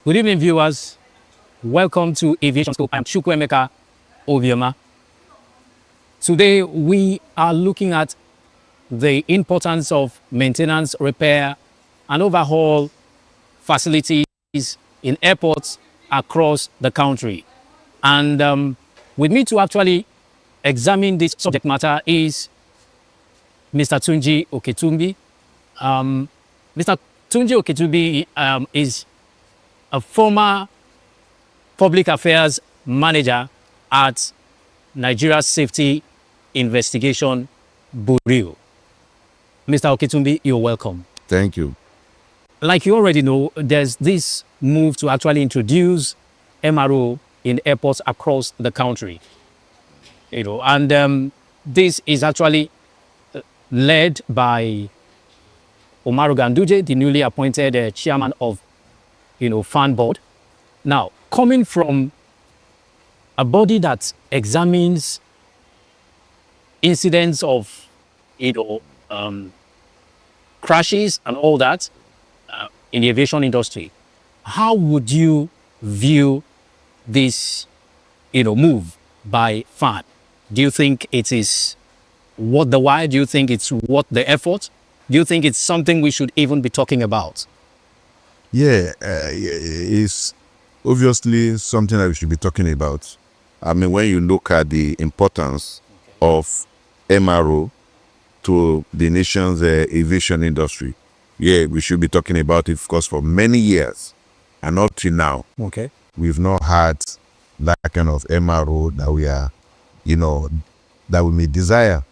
Good evening, viewers. Welcome to Aviation Scope. I'm Chukwemeka Obioma. Today, we are looking at the importance of maintenance, repair, and overhaul facilities in airports across the country. And with me to actually examine this subject matter is Mr. Tunji Oketumbi. Mr. Tunji Oketumbi is a former public affairs manager at Nigeria Safety Investigation Bureau. Mr. Oketumbi, you're welcome. Thank you. Like you already know, there's this move to actually introduce M.R.O in airports across the country. And this is actually led by M.R.O Ganduje, the newly appointed chairman of FAN board. Now, coming from a body that examines incidents of crashes and all that in the aviation industry, how would you view this move by FAN? Do you think it is worth the while? Do you think it's worth the effort? Do you think it's something we should even be talking about? Yeah, it's obviously something that we should be talking about. I mean, when you look at the importance of M.R.O to the nation's aviation industry, yeah, we should be talking about it, of course, for many years. And up to now, Okay. we've not had that kind of M.R.O that we are, that we may desire.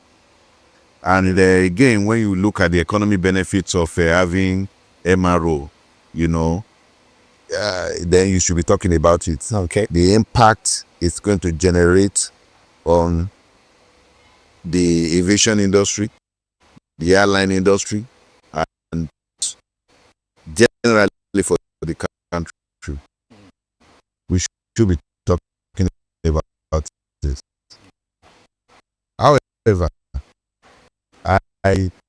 And again, when you look at the economy benefits of having M.R.O, then you should be talking about it. Okay. The impact it's going to generate on the aviation industry, the airline industry, and generally for the country. We should be talking about this. However, I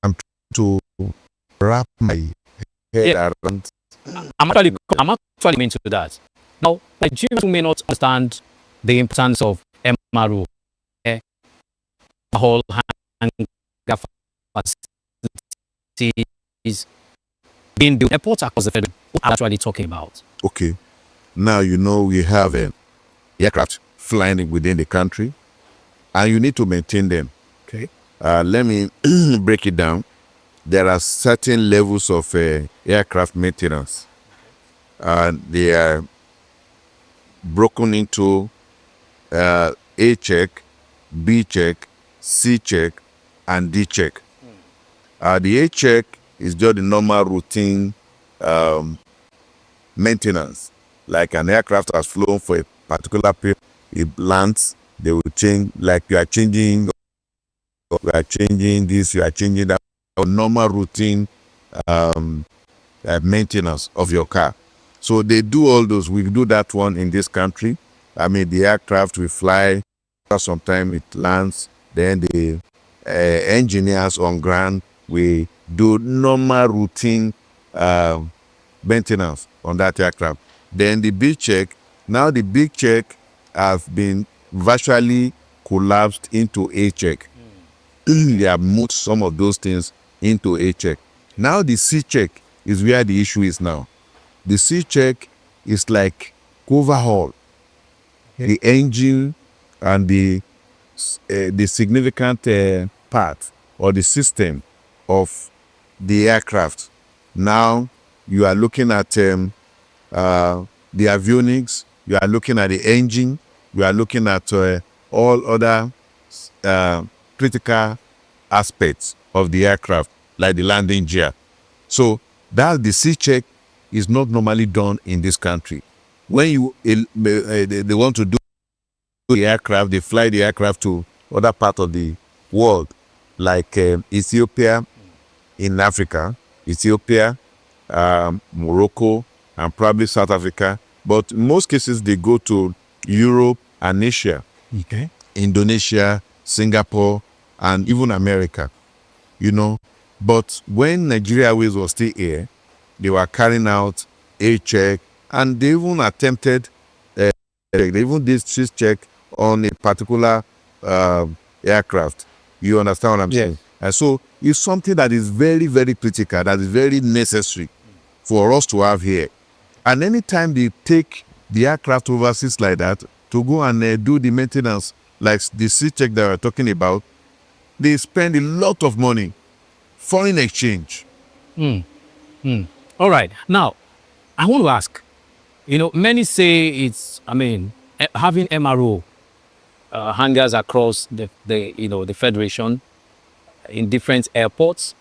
am trying to wrap my head around. I'm actually into that. Now, Nigerians who may not understand the importance of M.R.O, whole hangar facilities being built airports across the federal, what are actually talking about? Okay, now we have aircraft flying within the country, and you need to maintain them. Okay. Let me break it down. There are certain levels of aircraft maintenance. They are broken into A check, B check, C check, and D check. The A check is just the normal routine maintenance. Like an aircraft has flown for a particular period, it lands, they will change, like you are changing this, you are changing that. Normal routine maintenance of your car. So they do all those. We do that one in this country. I mean, the aircraft will fly, sometimes it lands, then the engineers on ground will do normal routine maintenance on that aircraft. Then the big check, now the big check have been virtually collapsed into A check. They have moved some of those things into A check. Now the C check is where the issue is now. The C check is like overhaul. The engine and the significant part or the system of the aircraft. Now you are looking at the avionics, you are looking at the engine, you are looking at all other critical aspects of the aircraft, like the landing gear. So that the C check is not normally done in this country. When they want to do the aircraft, they fly the aircraft to other part of the world, like Ethiopia in Africa, Ethiopia, Morocco, and probably South Africa. But in most cases, they go to Europe and Asia, Okay. Indonesia, Singapore, and even America. But when Nigeria Airways was still here, they were carrying out A check, And they even attempted, they even did this check on a particular aircraft. You understand what I'm saying? And so it's something that is very, very critical, that is very necessary for us to have here. And anytime they take the aircraft overseas like that to go and do the maintenance, like the C check that we're talking about, they spend a lot of money, foreign exchange. All right. Now, I want to ask, many say it's, having M.R.O hangars across the federation in different airports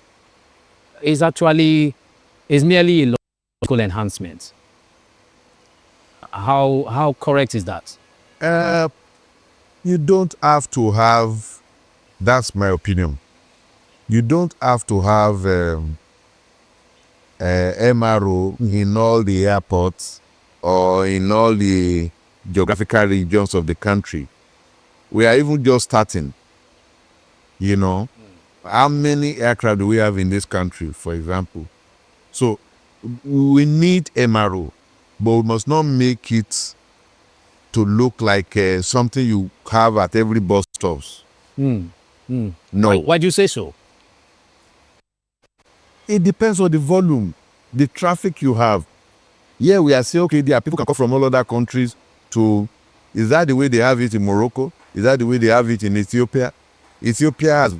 is merely a logical enhancement. How correct is that? You don't have to have, that's my opinion. You don't have to have M.R.O in all the airports or in all the geographical regions of the country. We are even just starting. How many aircraft do we have in this country, for example? So we need M.R.O, but we must not make it to look like something you have at every bus stops. No. Why do you say so? It depends on the volume, the traffic you have. Yeah, we are saying, okay, there are people can come from all other countries to, is that the way they have it in Morocco? Is that the way they have it in Ethiopia? Ethiopia has,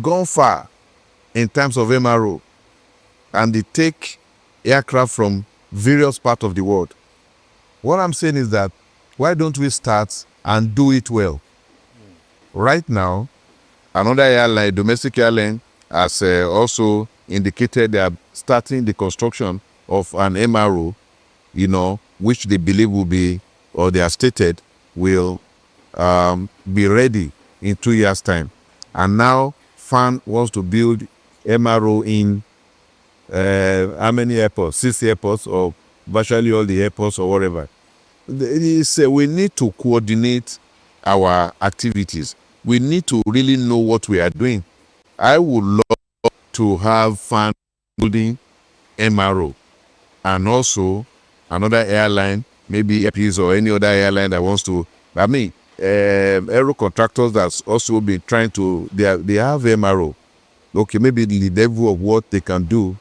gone far in terms of M.R.O. And they take aircraft from various parts of the world. What I'm saying is that, why don't we start and do it well? Right now, another airline, domestic airline, has also indicated they are starting the construction of an M.R.O, which they believe will be, or they have stated, will be ready in 2 years' time. And now FAN wants to build M.R.O in how many airports? 6 airports, or virtually all the airports, or whatever. We need to coordinate our activities. We need to really know what we are doing. I would love to have FAN building M.R.O, and also another airline, maybe APs or any other airline that wants to, aero contractors that's also been trying to, they have M.R.O. Okay, maybe the level of what they can do,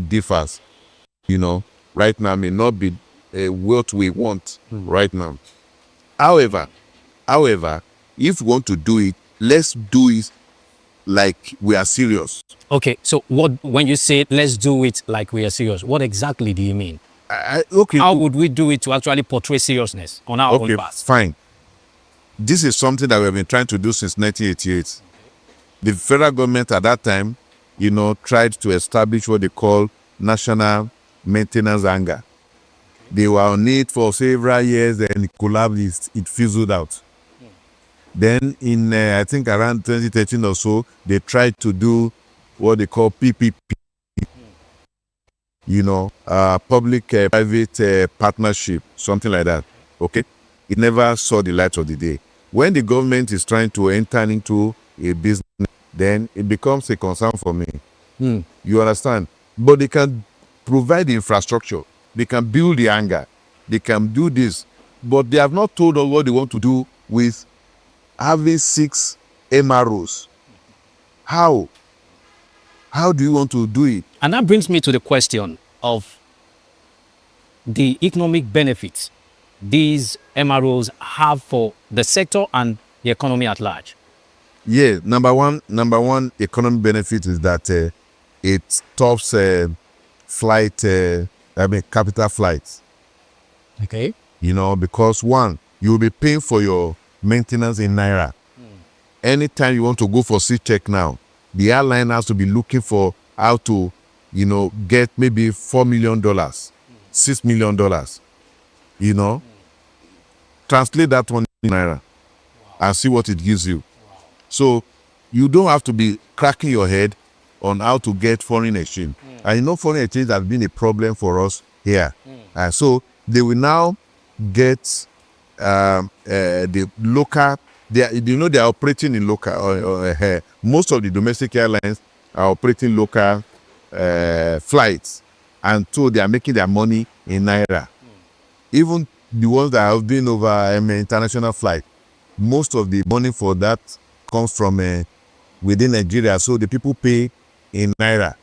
differs. Right now may not be what we want right now. However, if we want to do it, let's do it like we are serious. Okay, so when you say let's do it like we are serious, what exactly do you mean? Okay. How would we do it to actually portray seriousness on our own part? Fine. This is something that we have been trying to do since 1988. The federal government at that time, tried to establish what they call national maintenance hangar. They were on it for several years, and it collapsed, it fizzled out. Then in, I think around 2013 or so, they tried to do what they call PPP, public-private partnership, something like that, okay? It never saw the light of the day. When the government is trying to enter into a business, then it becomes a concern for me. You understand? But they can provide the infrastructure. They can build the hangar. They can do this. But they have not told us what they want to do with having 6 M.R.Os. How? How do you want to do it? And that brings me to the question of the economic benefits these M.R.Os have for the sector and the economy at large. Yeah, number one economic benefit is that it stops capital flights. Okay. Because one, you will be paying for your maintenance in Naira. Anytime you want to go for C-check now, the airline has to be looking for how to, get maybe $4 million, $6 million, Translate that one in Naira and see what it gives you. So you don't have to be cracking your head on how to get foreign exchange. And foreign exchange has been a problem for us here. So they will now get the local, they are operating in local, most of the domestic airlines are operating local flights. and so they are making their money in naira. Even the ones that have been over international flight, most of the money for that comes from within Nigeria, so the people pay in naira.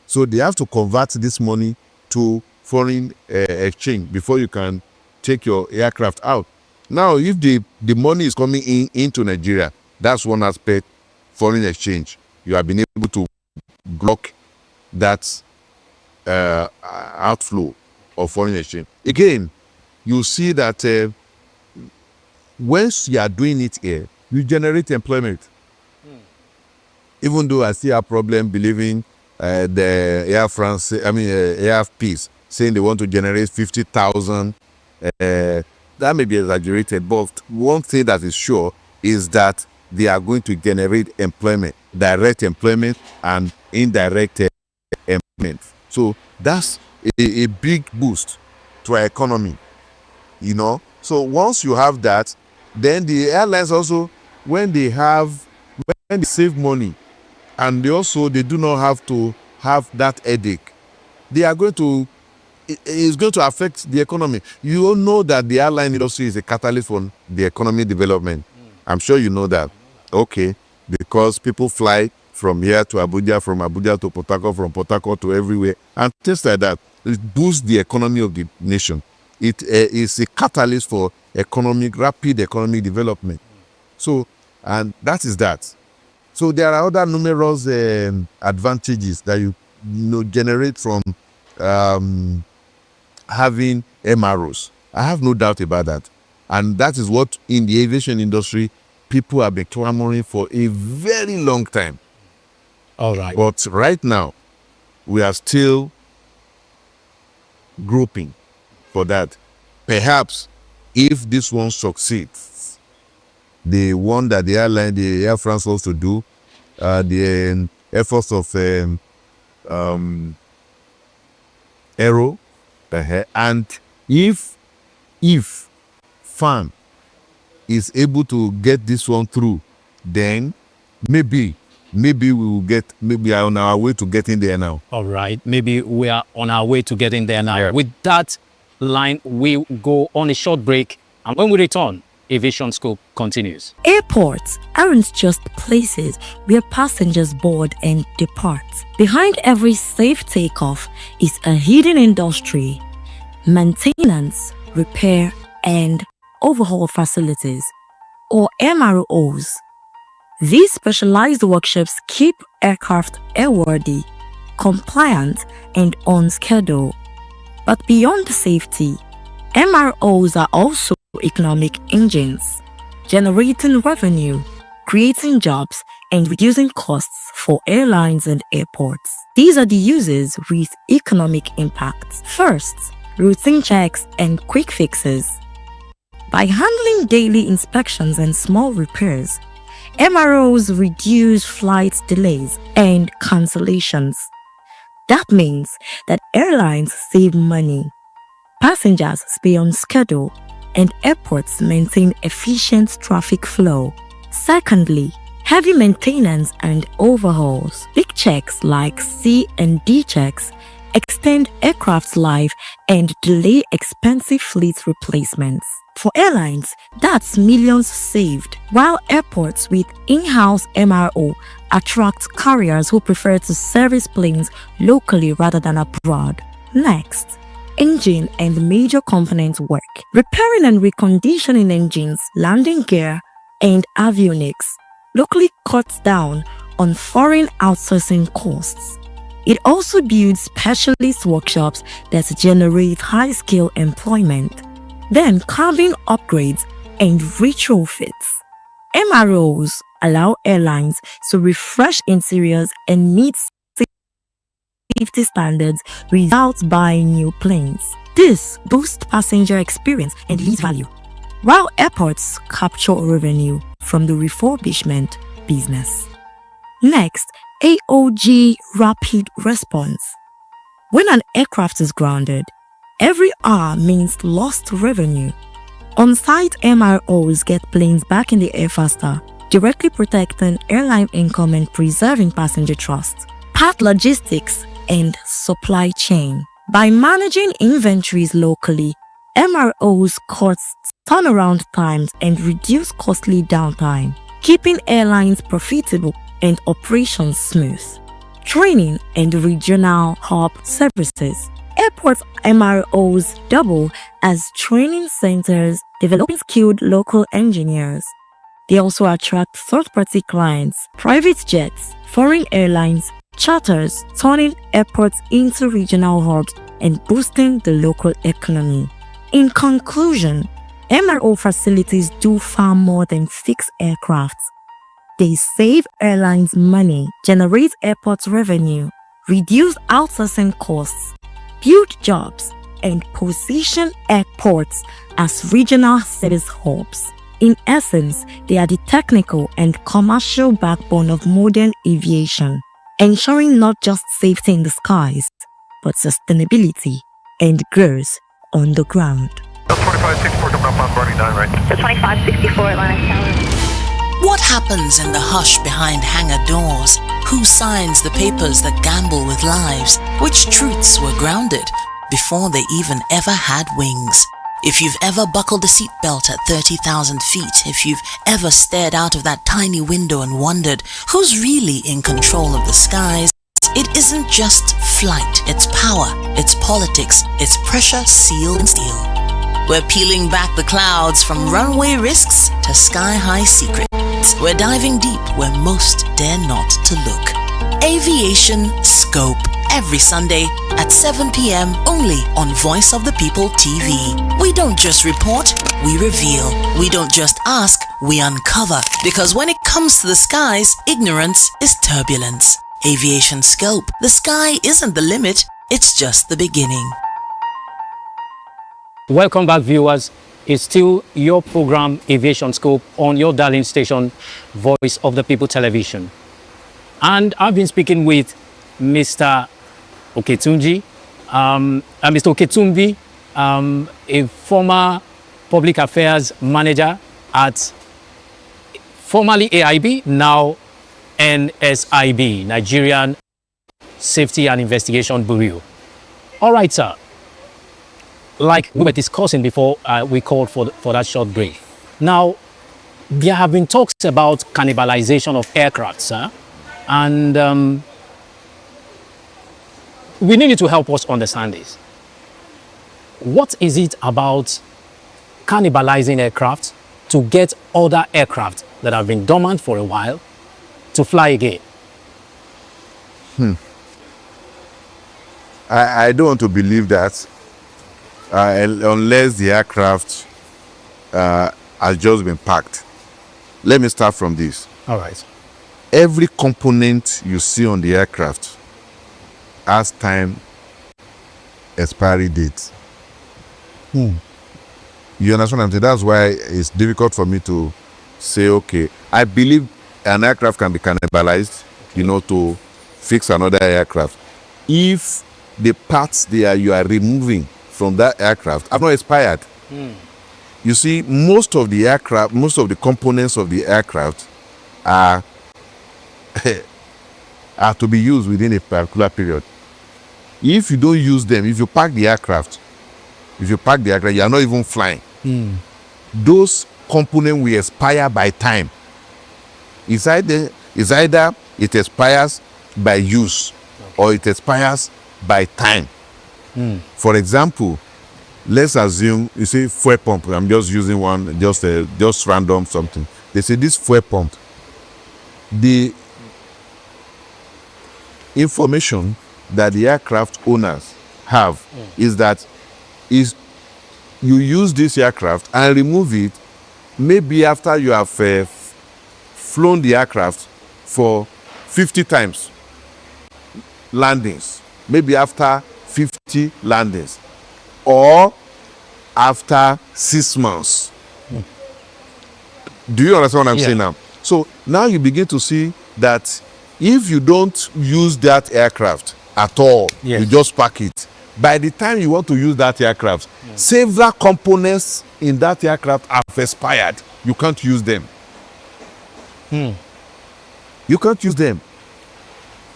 So they have to convert this money to foreign exchange before you can take your aircraft out. Now, if the money is coming into Nigeria, that's one aspect, foreign exchange. You have been able to block that outflow of foreign exchange. Again, you see that once you are doing it here, you generate employment. Even though I see a problem believing the Air France, Air Peace, saying they want to generate 50,000. That may be exaggerated, but one thing that is sure is that they are going to generate employment, direct employment and indirect employment. So that's a big boost to our economy, you know. So once you have that, then the airlines also, when they save money, and they do not have to have that headache, they are going to, it's going to affect the economy. You all know that the airline industry is a catalyst for the economy development. I'm sure you know that. Okay, because people fly from here to Abuja, from Abuja to Port Harcourt, from Port Harcourt to everywhere, and things like that. It boosts the economy of the nation. It is a catalyst for rapid economic development. So, and that is that. So there are other numerous advantages that you generate from having M.R.Os. I have no doubt about that. And that is what in the aviation industry, people have been clamoring for a very long time. All right. But right now, we are still groping for that. Perhaps if this one succeeds, the one that the Air France wants to do, the efforts of M.R.O, and if FAN is able to get this one through, then maybe we will maybe are on our way to getting there now. All right. Maybe we are on our way to getting there now. Yeah. With that line, we'll go on a short break. And when we return, Aviation Scope continues. Airports aren't just places where passengers board and depart. Behind every safe takeoff is a hidden industry: maintenance, repair, and overhaul facilities, or M.R.Os. These specialized workshops keep aircraft airworthy, compliant, and on schedule. But beyond safety, M.R.Os are also economic engines, generating revenue, creating jobs, and reducing costs for airlines and airports. These are the uses with economic impacts. First, routine checks and quick fixes. By handling daily inspections and small repairs, M.R.Os reduce flight delays and cancellations. That means that airlines save money, passengers stay on schedule, and airports maintain efficient traffic flow. Secondly, heavy maintenance and overhauls. Big checks like C and D checks extend aircraft's life and delay expensive fleet replacements. For airlines, that's millions saved, while airports with in-house M.R.O attract carriers who prefer to service planes locally rather than abroad. Next, engine and major component work. Repairing and reconditioning engines, landing gear, and avionics locally cuts down on foreign outsourcing costs. It also builds specialist workshops that generate high-skill employment. Then cabin upgrades and retrofits. M.R.Os allow airlines to refresh interiors and meet safety standards without buying new planes. This boosts passenger experience and lease value, while airports capture revenue from the refurbishment business. Next, AOG Rapid Response. When an aircraft is grounded, every hour means lost revenue. On-site M.R.Os get planes back in the air faster, directly protecting airline income and preserving passenger trust. Part logistics and supply chain. By managing inventories locally, M.R.Os cut turnaround times and reduce costly downtime, keeping airlines profitable and operations smooth. Training and regional hub services. Airport M.R.Os double as training centers, developing skilled local engineers. They also attract third-party clients, private jets, foreign airlines, charters, turning airports into regional hubs and boosting the local economy. In conclusion, M.R.O facilities do far more than fix aircrafts. They save airlines money, generate airport revenue, reduce outsourcing costs, build jobs, and position airports as regional service hubs. In essence, they are the technical and commercial backbone of modern aviation, ensuring not just safety in the skies, but sustainability and growth on the ground. 2564 coming up on boarding 9 right. 2564 Atlantic Tower. What happens in the hush behind hangar doors? Who signs the papers that gamble with lives? Which truths were grounded before they even ever had wings? If you've ever buckled a seatbelt at 30,000 feet, if you've ever stared out of that tiny window and wondered who's really in control of the skies, it isn't just flight, it's power, it's politics, it's pressure, seal and steel. We're peeling back the clouds from runway risks to sky-high secrets. We're diving deep where most dare not to look. Aviation Scope, every Sunday at 7 p.m. only on Voice of the People TV. We don't just report, we reveal. We don't just ask, we uncover. Because when it comes to the skies, ignorance is turbulence. Aviation Scope, the sky isn't the limit, it's just the beginning. Welcome back, viewers. It's still your program, Aviation Scope, on your darling station, Voice of the People Television. And I've been speaking with Mr. Oketunji, Mr. Oketumbi, a former public affairs manager at formerly AIB, now NSIB, Nigerian Safety and Investigation Bureau. All right, sir. Like we were discussing before we called for that short break. Now, there have been talks about cannibalization of aircraft, sir. And we need you to help us understand this. What is it about cannibalizing aircraft to get other aircraft that have been dormant for a while to fly again? I don't want to believe that unless the aircraft has just been packed. Let me start from this. All right. Every component you see on the aircraft has time expiry date. You understand what I'm saying? That's why it's difficult for me to say, okay, I believe an aircraft can be cannibalized, to fix another aircraft. If the parts you are removing from that aircraft have not expired. You see, most of the components of the aircraft are to be used within a particular period. If you don't use them, if you park the aircraft, you are not even flying. Those components will expire by time. It's either it expires by use or it expires by time. For example, let's assume you say fuel pump. I'm just using one, just random something. They say this fuel pump, the information that the aircraft owners have is that you use this aircraft and remove it maybe after you have flown the aircraft for 50 times landings, maybe after 50 landings, or after 6 months. Do you understand what I'm saying now? So now you begin to see that if you don't use that aircraft at all, you just park it. By the time you want to use that aircraft, several components in that aircraft have expired. You can't use them. You can't use them.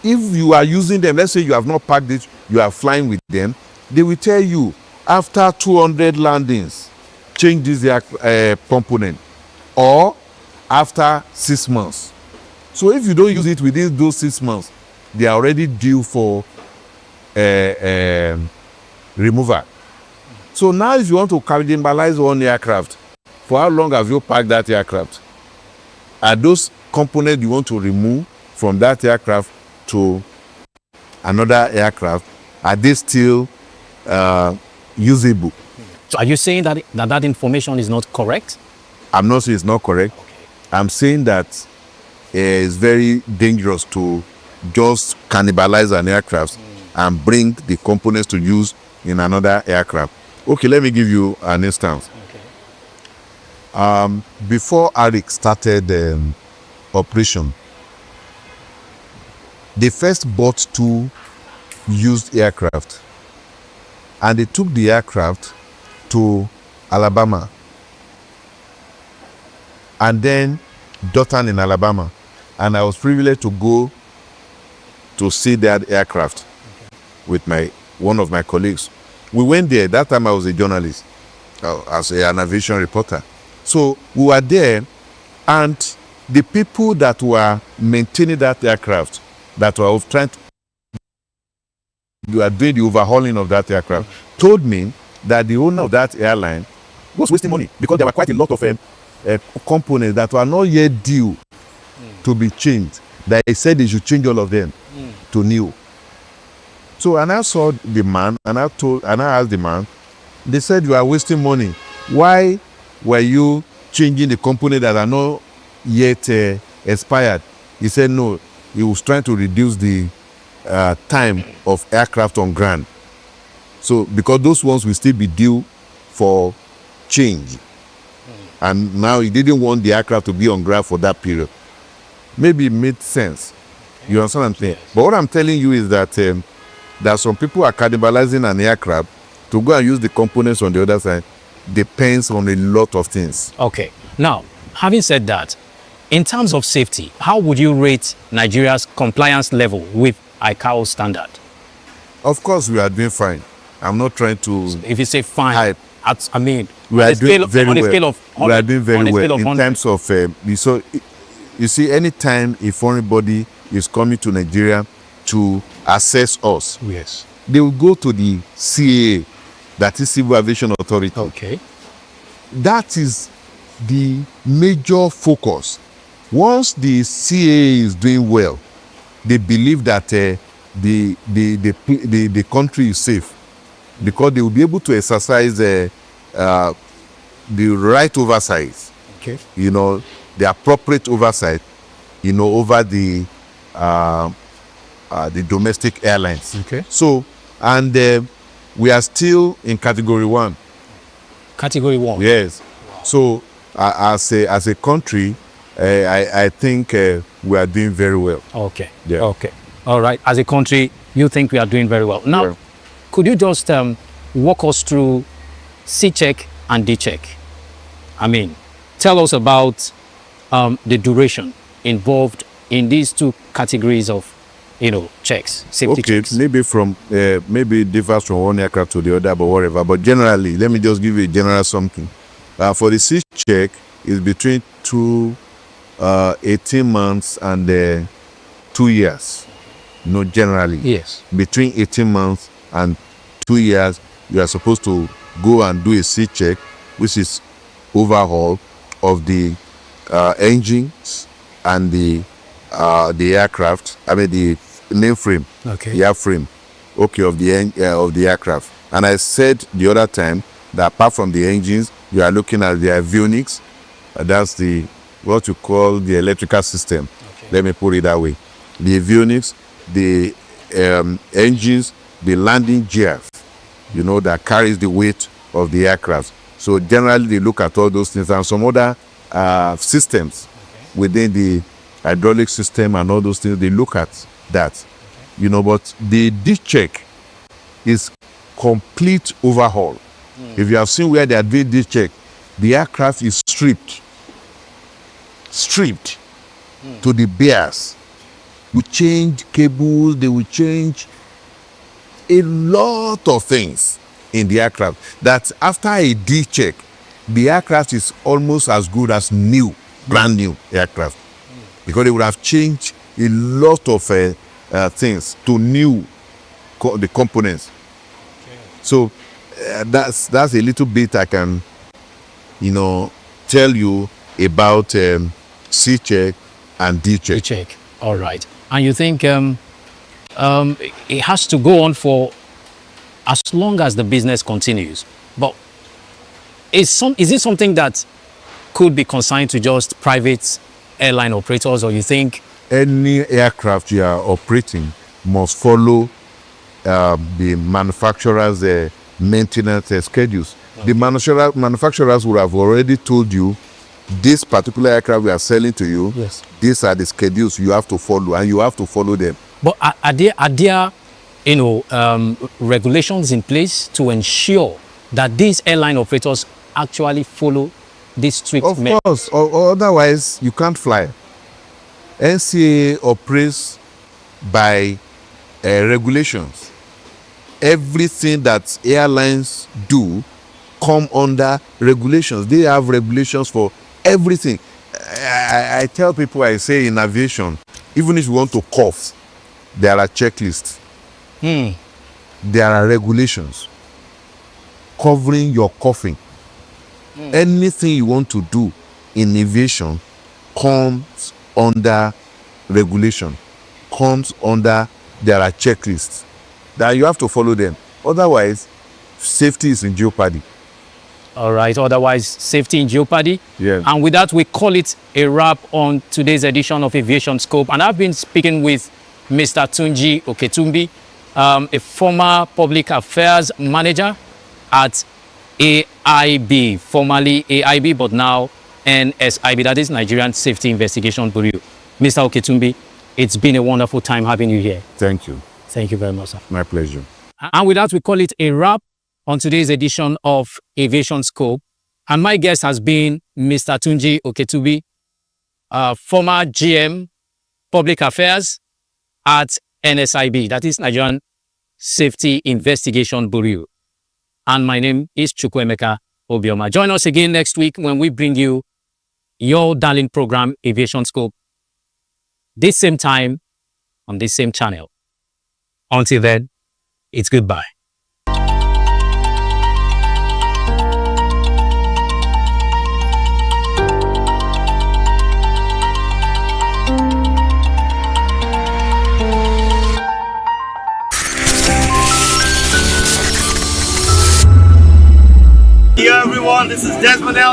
if you are using them, let's say you have not packed it, you are flying with them, they will tell you after 200 landings, change this component, or after 6 months. So if you don't use it within those 6 months, they are already due for removal. So now if you want to cannibalize one aircraft, for how long have you packed that aircraft? Are those components you want to remove from that aircraft to another aircraft, are they still usable? So are you saying that that information is not correct? I'm not saying it's not correct. Okay. I'm saying that it's very dangerous to just cannibalize an aircraft and bring the components to use in another aircraft. Okay, let me give you an instance. Okay. Before ARIC started operation, they first bought 2 used aircraft, and they took the aircraft to Alabama and then Dothan in Alabama, and I was privileged to go to see that aircraft with one of my colleagues. We went there. That time I was a journalist, as an aviation reporter. So we were there, and the people that were maintaining that aircraft, that were trying to doing the overhauling of that aircraft, told me that the owner of that airline was wasting money because there were quite a lot of components that were not yet due to be changed. That he said they should change all of them to new. So, and I saw the man, and I asked the man, they said, you are wasting money. Why were you changing the components that are not yet expired? He said, no, he was trying to reduce the time of aircraft on ground. So, because those ones will still be due for change. And now he didn't want the aircraft to be on ground for that period. Maybe it made sense. You understand what I'm saying? Yes. But what I'm telling you is that some people are cannibalizing an aircraft to go and use the components on the other side. Depends on a lot of things. Okay. Now, having said that, in terms of safety, how would you rate Nigeria's compliance level with ICAO standard? Of course, we are doing fine. I'm not trying to... So if you say fine, I mean, we are doing very well. We are doing very well in 100. terms of... so, you see, anytime a foreign body is coming to Nigeria to assess us, yes, they will go to the CAA, that is Civil Aviation Authority. Okay. That is the major focus. Once the CAA is doing well, they believe that the country is safe, because they will be able to exercise the right oversight. Okay. You know, the appropriate oversight, you know, over the domestic airlines. Okay. So, and we are still in category 1. Category 1. Yes. Wow. So, as a country, I think we are doing very well. Okay. Yeah. Okay. All right. As a country, you think we are doing very well. Now, yeah, could you just walk us through C-check and D-check? I mean, tell us about the duration involved in these 2 categories of, checks, safety checks. Maybe maybe it differs from one aircraft to the other, but whatever. But generally, let me just give you a general something. For the C-check, it's between 18 months and 2 years. Generally. Yes. Between 18 months and 2 years, you are supposed to go and do a C-check, which is overhaul of the engines and the aircraft. I mean the main frame, okay, the airframe, okay, of the aircraft. And I said the other time that apart from the engines, you are looking at the avionics. That's what you call the electrical system. Okay. Let me put it that way. The avionics, the engines, the landing gears, that carries the weight of the aircraft. So generally they look at all those things and some other systems, okay, within the hydraulic system and all those things. They look at that, okay, but the D-check is complete overhaul. If you have seen where they are doing D-check, the aircraft is stripped to the bears. will change cables, they will change a lot of things in the aircraft. That after a D check, the aircraft is almost as good as new, brand new aircraft, because they would have changed a lot of things to new the components. So that's a little bit I can, tell you about C check and D check. Check. All right. And you think it has to go on for as long as the business continues? But is it something that could be consigned to just private airline operators, or you think any aircraft you are operating must follow the manufacturer's maintenance schedules? Okay. The manufacturers would have already told you, this particular aircraft we are selling to you, yes, these are the schedules you have to follow, and you have to follow them. But are there regulations in place to ensure that these airline operators actually follow this strict? Of course, or otherwise you can't fly. NCAA operates by regulations. Everything that airlines do come under regulations. They have regulations for everything. I tell people, I say in aviation, even if you want to cough, there are checklists. There are regulations covering your coughing. Anything you want to do in aviation comes under regulation, there are checklists that you have to follow them. Otherwise, safety is in jeopardy. All right, otherwise safety in jeopardy. Yeah. And with that, we call it a wrap on today's edition of Aviation Scope. And I've been speaking with Mr. Tunji Oketumbi, a former public affairs manager at AIB, formerly AIB, but now NSIB, that is Nigerian Safety Investigation Bureau. Mr. Oketumbi, it's been a wonderful time having you here. Thank you. Thank you very much, sir. My pleasure. And with that, we call it a wrap on today's edition of Aviation Scope. And my guest has been Mr. Tunji Oketumbi, former GM, Public Affairs at NSIB, that is Nigerian Safety Investigation Bureau. And my name is Chukwuemeka Obioma. Join us again next week when we bring you your darling program, Aviation Scope, this same time on this same channel. Until then, it's goodbye. Hey everyone, this is Desmond Elliott.